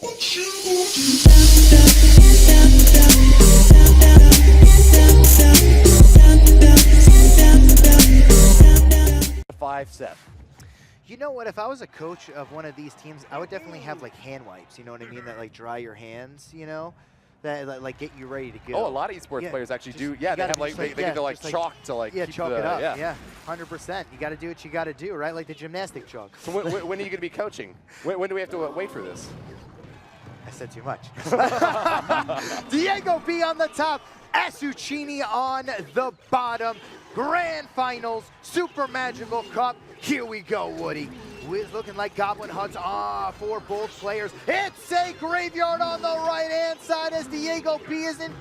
5-7. You know what, if I was a coach of one of these teams, I would definitely have like hand wipes, you know what I mean, that like dry your hands, you know, that like get you ready to go. Oh, a lot of esports players actually do. Yeah, they have like they get the like chalk to like chalk it up. Yeah, 100%. You got to do what you got to do, right? Like the gymnastic chalk. So when are you going to be coaching? When do we have to wait for this? I said too much. Diegob on the top, Asuchini on the bottom. Grand Finals, Super Magical Cup. Here we go, Woody. Wiz looking like Goblin Huts for both players. It's a graveyard on the right-hand side as Diegob is in.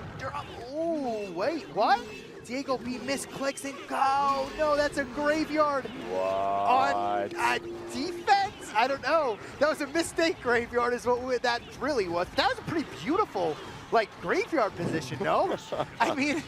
Ooh, wait, what? Diegob misclicks and oh no, that's a graveyard. What? On defense? I don't know. That was a mistake graveyard is what that really was. That was a pretty beautiful, like, graveyard position, no? I mean,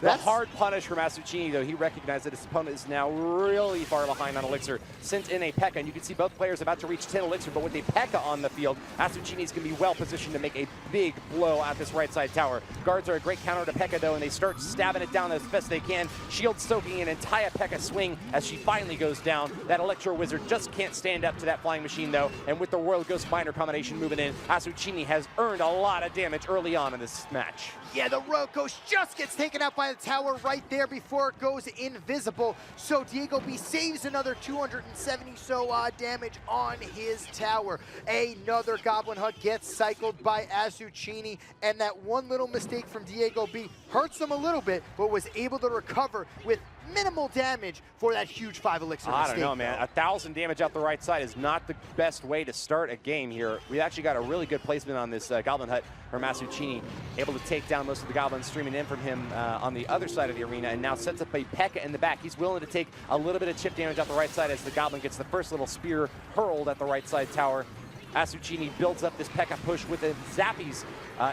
the hard punish from Asuchini, though. He recognized that his opponent is now really far behind on Elixir, sent in a P.E.K.K.A. And you can see both players about to reach 10 Elixir, but with a P.E.K.K.A. on the field, Asuchini is going to be well positioned to make a big blow at this right side tower. Guards are a great counter to P.E.K.K.A. though, and they start stabbing it down as best they can. Shield soaking an entire P.E.K.K.A. swing as she finally goes down. That Electro Wizard just can't stand up to that flying machine, though, and with the Royal Ghost Miner combination moving in, Asuchini has earned a lot of damage early on in this match. Yeah, the Royal Ghost just gets taken out by the tower right there before it goes invisible. So Diegob saves another 270 so damage on his tower. Another Goblin Hut gets cycled by Asuchini, and that one little mistake from Diegob hurts them a little bit, but was able to recover with minimal damage for that huge 5 Elixir mistake. I don't know, man. 1,000 damage out the right side is not the best way to start a game here. We actually got a really good placement on this Goblin Hut from Asuchini, able to take down most of the goblins streaming in from him on the other side of the arena, and now sets up a P.E.K.K.A. in the back. He's willing to take a little bit of chip damage out the right side as the goblin gets the first little spear hurled at the right side tower. Asuchini builds up this P.E.K.K.A. push with the Zappies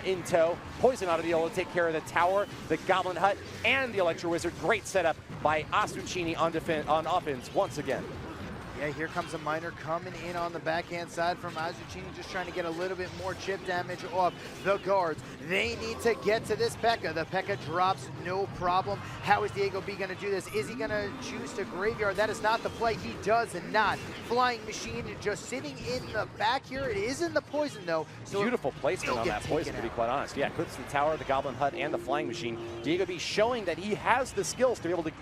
in tow. Poison ought to be able to take care of the tower, the Goblin Hut, and the Electro Wizard. Great setup by Asuchini on offense once again. Yeah, here comes a miner coming in on the backhand side from Asuchini, just trying to get a little bit more chip damage off the guards. They need to get to this P.E.K.K.A. The P.E.K.K.A. drops, no problem. How is Diegob going to do this? Is he going to choose to graveyard? That is not the play. He does not. Flying Machine just sitting in the back here. It is in the poison, though. So beautiful placement on that poison, to be quite honest. Yeah, clips the tower, the Goblin Hut, and the Flying Machine. Diegob showing that he has the skills to be able to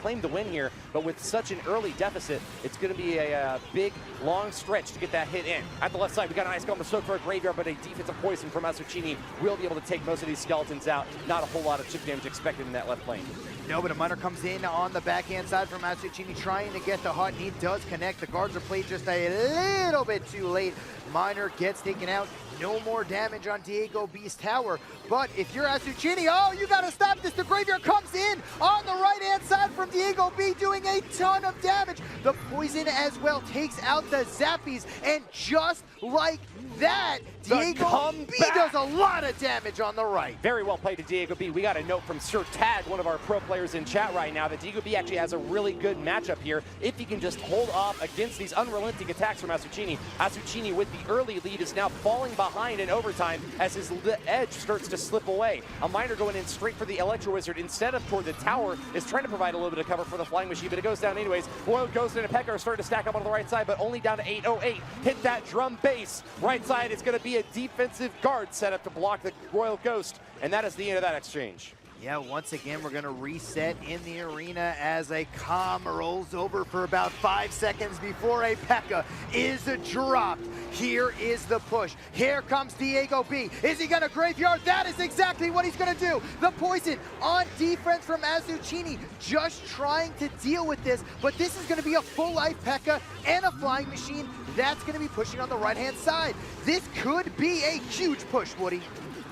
claim the win here, but with such an early deficit, it's going to be a big, long stretch to get that hit in. At the left side, we got an Ice Golem soak for a graveyard, but a defensive poison from Asuchini will be able to take most of these skeletons out. Not a whole lot of chip damage expected in that left lane. No, but a miner comes in on the backhand side from Asuchini, trying to get the hut, and he does connect. The guards are played just a little bit too late. Miner gets taken out. No more damage on Diegob's tower. But if you're Asuchini, oh, you got to stop this. The graveyard comes in on the right-hand side from Diegob, doing a ton of damage. The poison as well takes out the Zappies, and just like that, Diegob does a lot of damage on the right. Very well played to Diegob. We got a note from Sir Tag, one of our pro players in chat right now, that Diegob actually has a really good matchup here if he can just hold off against these unrelenting attacks from Asuchini. Asuchini with the early lead is now falling behind in overtime as his edge starts to slip away. A miner going in straight for the Electro Wizard instead of toward the tower is trying to provide a little bit of cover for the Flying Machine, but it goes down anyways. Royal Ghost and a P.E.K.K.A. are starting to stack up on the right side, but only down to 808. Hit that drum base. Right side is going to be a defensive guard set up to block the Royal Ghost, and that is the end of that exchange. Yeah, once again, we're going to reset in the arena as a comm rolls over for about 5 seconds before a P.E.K.K.A. is dropped. Here is the push. Here comes Diegob. Is he going to graveyard? That is exactly what he's going to do. The poison on defense from Asuchini, just trying to deal with this, but this is going to be a full life P.E.K.K.A. and a Flying Machine that's going to be pushing on the right-hand side. This could be a huge push, Woody.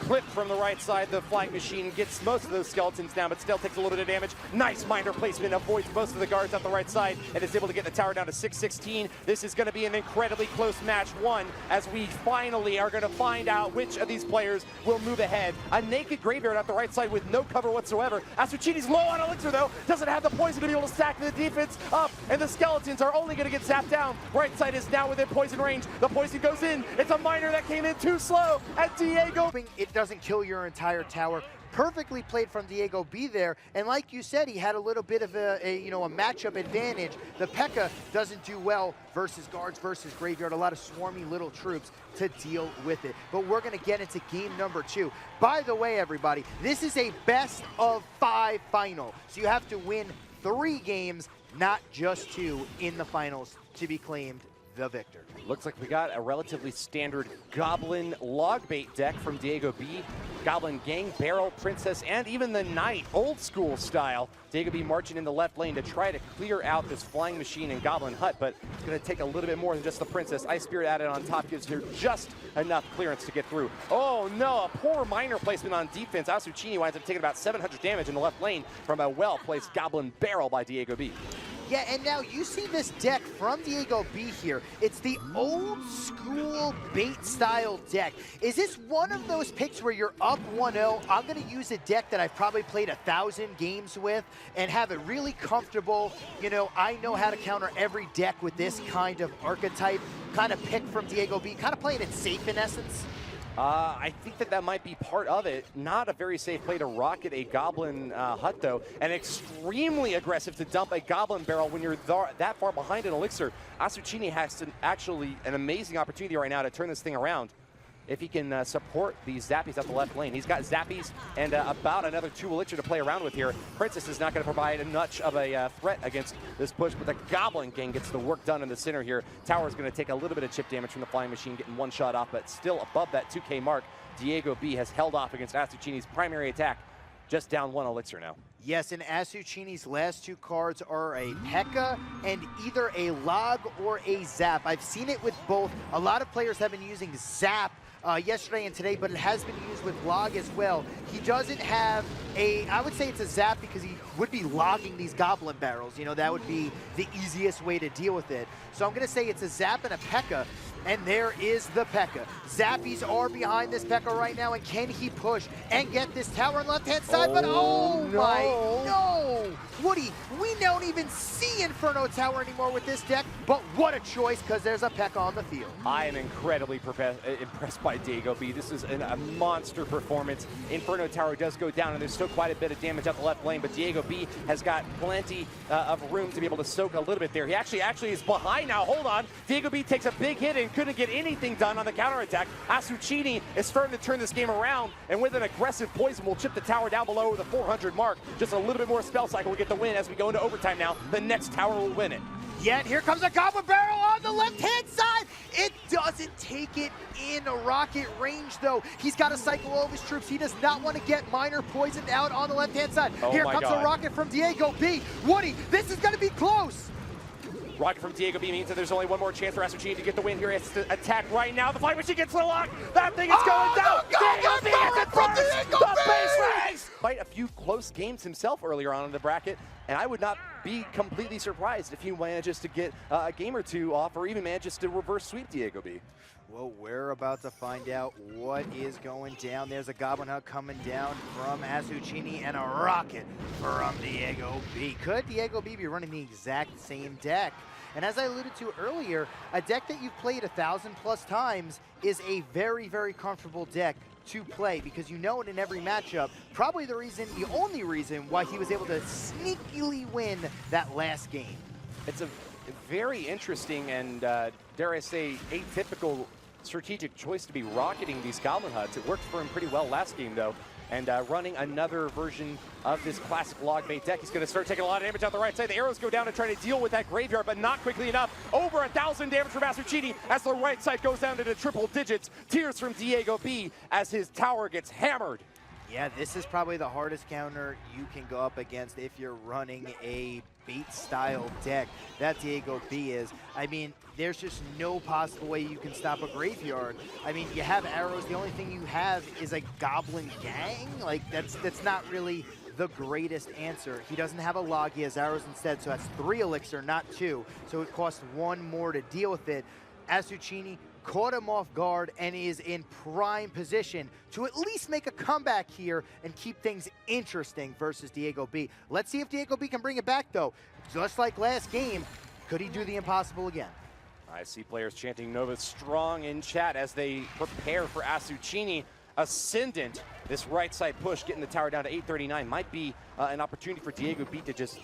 Clip from the right side, the Flying Machine gets most of those skeletons down, but still takes a little bit of damage. Nice miner placement, avoids most of the guards at the right side, and is able to get the tower down to 616. This is going to be an incredibly close match one, as we finally are going to find out which of these players will move ahead. A naked graveyard at the right side with no cover whatsoever. Asuchini's low on Elixir, though, doesn't have the poison to be able to stack the defense up, and the skeletons are only going to get zapped down. Right side is now within poison range. The poison goes in. It's a miner that came in too slow. And Diegob. It doesn't kill your entire tower. Perfectly played from Diegob there, and like you said, he had a little bit of a matchup advantage. The P.E.K.K.A. doesn't do well versus guards versus graveyard, a lot of swarmy little troops to deal with it. But we're gonna get into game number 2. By the way, everybody, this is a best of 5 final, so you have to win 3 games, not just 2 in the finals to be claimed the victor. Looks like we got a relatively standard Goblin log bait deck from Diegob. Goblin Gang, Barrel, Princess, and even the Knight, old school style. Diegob marching in the left lane to try to clear out this Flying Machine and Goblin Hut, but it's going to take a little bit more than just the Princess. Ice Spirit added on top gives her just enough clearance to get through. Oh no, a poor miner placement on defense. Asuchini winds up taking about 700 damage in the left lane from a well-placed Goblin Barrel by Diegob. Yeah, and now you see this deck from Diegob here. It's the old school bait style deck. Is this one of those picks where you're up 1-0? I'm gonna use a deck that I've probably played 1,000 games with and have it really comfortable. You know, I know how to counter every deck with this kind of archetype, kind of pick from Diegob, kind of playing it safe in essence. I think that might be part of it. Not a very safe play to rocket a Goblin Hut, though, and extremely aggressive to dump a Goblin Barrel when you're that far behind an Elixir. Asuchini has actually an amazing opportunity right now to turn this thing around if he can support these Zappies up the left lane. He's got Zappies and about another 2 Elixir to play around with here. Princess is not going to provide much of a threat against this push, but the Goblin Gang gets the work done in the center here. Tower's going to take a little bit of chip damage from the Flying Machine, getting 1 shot off, but still above that 2K mark. Diegob has held off against Asuchini's primary attack. Just down 1 Elixir now. Yes, and Asuchini's last 2 cards are a P.E.K.K.A. and either a Log or a Zap. I've seen it with both. A lot of players have been using Zap yesterday and today, but it has been used with Log as well. He doesn't have I would say it's a Zap because he would be logging these Goblin Barrels. You know, that would be the easiest way to deal with it. So I'm going to say it's a Zap and a P.E.K.K.A. And there is the P.E.K.K.A. Zappies are behind this P.E.K.K.A. right now, and can he push and get this tower on the left-hand side? But oh no. my, no! Woody, we don't even see Inferno Tower anymore with this deck, but what a choice, because there's a P.E.K.K.A. on the field. I am incredibly impressed by Diegob. This is a monster performance. Inferno Tower does go down, and there's still quite a bit of damage up the left lane, but Diegob has got plenty of room to be able to soak a little bit there. He actually is behind now. Hold on. Diegob takes a big hit and couldn't get anything done on the counterattack. Asuchini is starting to turn this game around, and with an aggressive poison, will chip the tower down below the 400 mark. Just a little bit more spell cycle will get the win as we go into overtime now. The next tower will win it. Yet here comes a Goblin Barrel on the left-hand side. It doesn't take it in rocket range, though. He's got to cycle all of his troops. He does not want to get Miner poisoned out on the left-hand side. Oh here comes a rocket from Diegob. Woody, this is going to be close. Rocket from Diegob means that there's only 1 more chance for Asuchini to get the win here. He has to attack right now. The Flying Machine gets the lock. That thing is going down. Diegob is from the base race. Fight a few close games himself earlier on in the bracket, and I would not be completely surprised if he manages to get a game or 2 off, or even manages to reverse sweep Diegob. Well, we're about to find out what is going down. There's a Goblin Hut coming down from Asuchini and a rocket from Diegob. Could Diegob be running the exact same deck? And as I alluded to earlier, a deck that you've played 1,000+ times is a very, very comfortable deck to play because you know it in every matchup. Probably the only reason why he was able to sneakily win that last game. It's a very interesting and, dare I say, atypical strategic choice to be rocketing these Goblin Huts. It worked for him pretty well last game, though. And running another version of this classic log bait deck. He's going to start taking a lot of damage out the right side. The arrows go down to try to deal with that graveyard, but not quickly enough. Over 1,000 damage from Asuchini as the right side goes down to the triple digits. Tears from Diegob as his tower gets hammered. Yeah, this is probably the hardest counter you can go up against if you're running a bait-style deck. That Diegob is. I mean, there's just no possible way you can stop a graveyard. I mean, you have arrows. The only thing you have is a Goblin Gang. Like, that's not really the greatest answer. He doesn't have a log. He has arrows instead, so that's 3 Elixir, not 2. So it costs 1 more to deal with it. Asuchini caught him off guard and is in prime position to at least make a comeback here and keep things interesting versus Diegob. Let's see if Diegob can bring it back, though. Just like last game, could he do the impossible again? I see players chanting Nova strong in chat as they prepare for Asuchini. Ascendant, this right side push, getting the tower down to 839 might be an opportunity for Diegob to just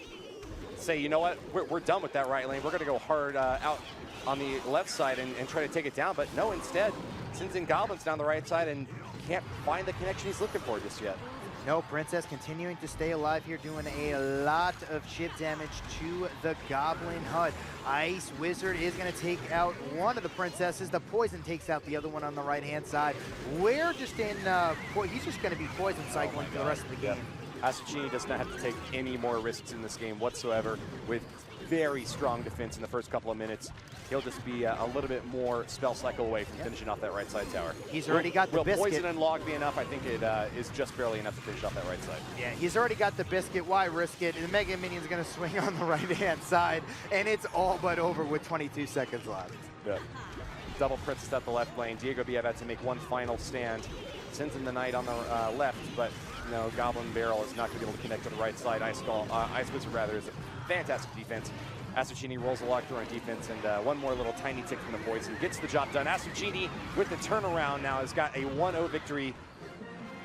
say, you know what, we're done with that right lane. We're going to go hard out on the left side and try to take it down. But no, instead, sends in Goblins down the right side and can't find the connection he's looking for just yet. No, Princess continuing to stay alive here, doing a lot of chip damage to the Goblin HUD. Ice Wizard is going to take out one of the Princesses. The Poison takes out the other one on the right-hand side. We're just in, he's just going to be Poison cycling for the rest of the game. Asuchini does not have to take any more risks in this game whatsoever with very strong defense in the first couple of minutes. He'll just be a little bit more spell cycle away from finishing off that right side tower. He's already got the biscuit. Will Poison and Log be enough? I think it is just barely enough to finish off that right side. Yeah, he's already got the biscuit. Why risk it? The Mega Minion's going to swing on the right-hand side, and it's all but over with 22 seconds left. Yeah. Double Princess at the left lane. Diegob had to make one final stand. Sends in the Knight on the left, but no, Goblin Barrel is not going to be able to connect to the right side. Ice Wizard rather is a fantastic defense. Asuchini rolls a log through on defense, and one more little tiny tick from the Poison gets the job done. Asuchini with the turnaround now has got a 1-0 victory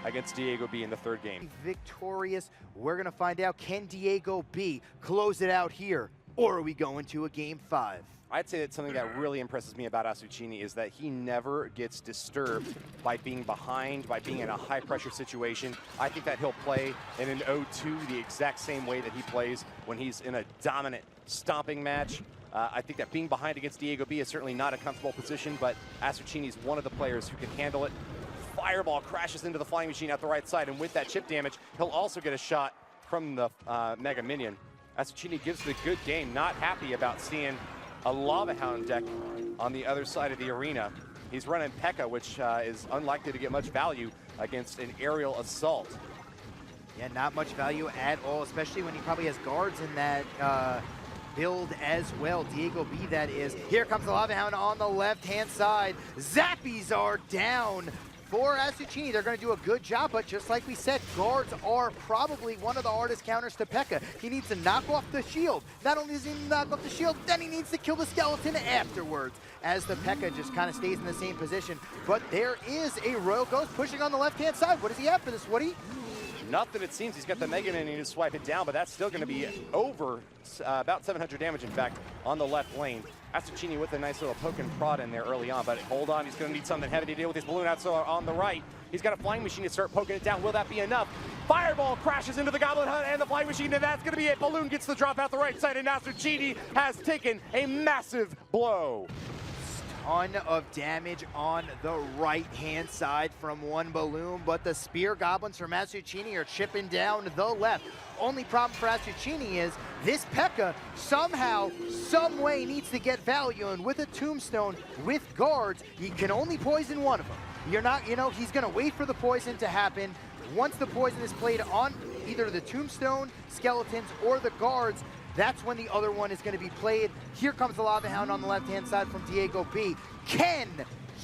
against Diegob in the third game. Victorious. We're going to find out, can Diegob close it out here, or are we going to a game 5? I'd say that something that really impresses me about Asuchini is that he never gets disturbed by being behind, by being in a high-pressure situation. I think that he'll play in an 0-2 the exact same way that he plays when he's in a dominant, stomping match. I think that being behind against Diegob is certainly not a comfortable position, but Asuchini is one of the players who can handle it. Fireball crashes into the Flying Machine at the right side, and with that chip damage, he'll also get a shot from the Mega Minion. Asuchini gives the good game, not happy about seeing a Lava Hound deck on the other side of the arena. He's running P.E.K.K.A, which is unlikely to get much value against an aerial assault. Yeah, not much value at all, especially when he probably has guards in that build as well. Diegob, that is. Here comes the Lava Hound on the left-hand side. Zappies are down for Asuchini. They're going to do a good job, but just like we said, guards are probably one of the hardest counters to P.E.K.K.A. He needs to knock off the shield. Not only does he knock off the shield, then he needs to kill the skeleton afterwards, as the P.E.K.K.A just kind of stays in the same position. But there is a Royal Ghost pushing on the left-hand side. What does he have for this, Woody? Nothing, it seems. He's got the Mega Minion to swipe it down, but that's still going to be over about 700 damage, in fact, on the left lane. Asuchini with a nice little poke and prod in there early on, but hold on, he's going to need something heavy to deal with his balloon out. So on the right, he's got a Flying Machine to start poking it down. Will that be enough? Fireball crashes into the Goblin HUD and the Flying Machine, and that's going to be it. Balloon gets the drop out the right side, and Asuchini has taken a massive blow. Ton of damage on the right-hand side from one balloon, but the Spear Goblins from Asuchini are chipping down the left. Only problem for Asuchini is this P.E.K.K.A somehow, some way needs to get value, and with a Tombstone with guards, he can only poison one of them. You're not, he's going to wait for the poison to happen. Once the poison is played on either the Tombstone, skeletons, or the guards, that's when the other one is going to be played. Here comes the Lava Hound on the left-hand side from Diegob. Can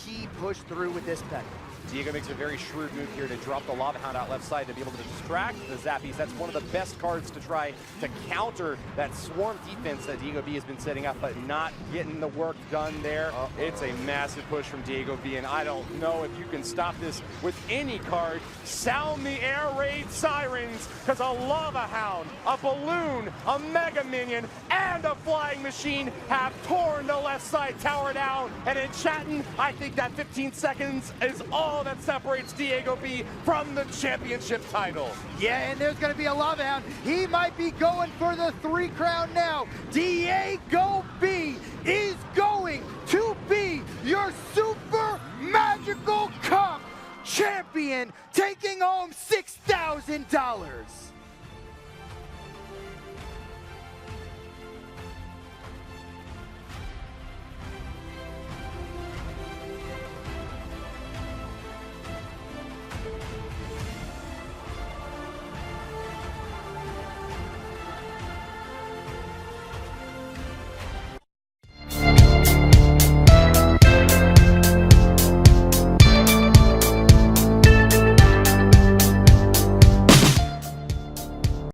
he push through with this P.E.K.K.A? Diegob makes a very shrewd move here to drop the Lava Hound out left side to be able to distract the Zappies. That's one of the best cards to try to counter that swarm defense that Diegob has been setting up, but not getting the work done there. It's a massive push from Diegob, and I don't know if you can stop this with any card. Sound the air raid sirens, because a Lava Hound, a Balloon, a Mega Minion, and a Flying Machine have torn the left side tower down. And in chatting, I think that 15 seconds is all that separates Diegob from the championship title. Yeah, and there's going to be a Lava Hound. He might be going for the 3 crown now. Diegob is going to be your Super Magical Cup champion, taking home $6,000.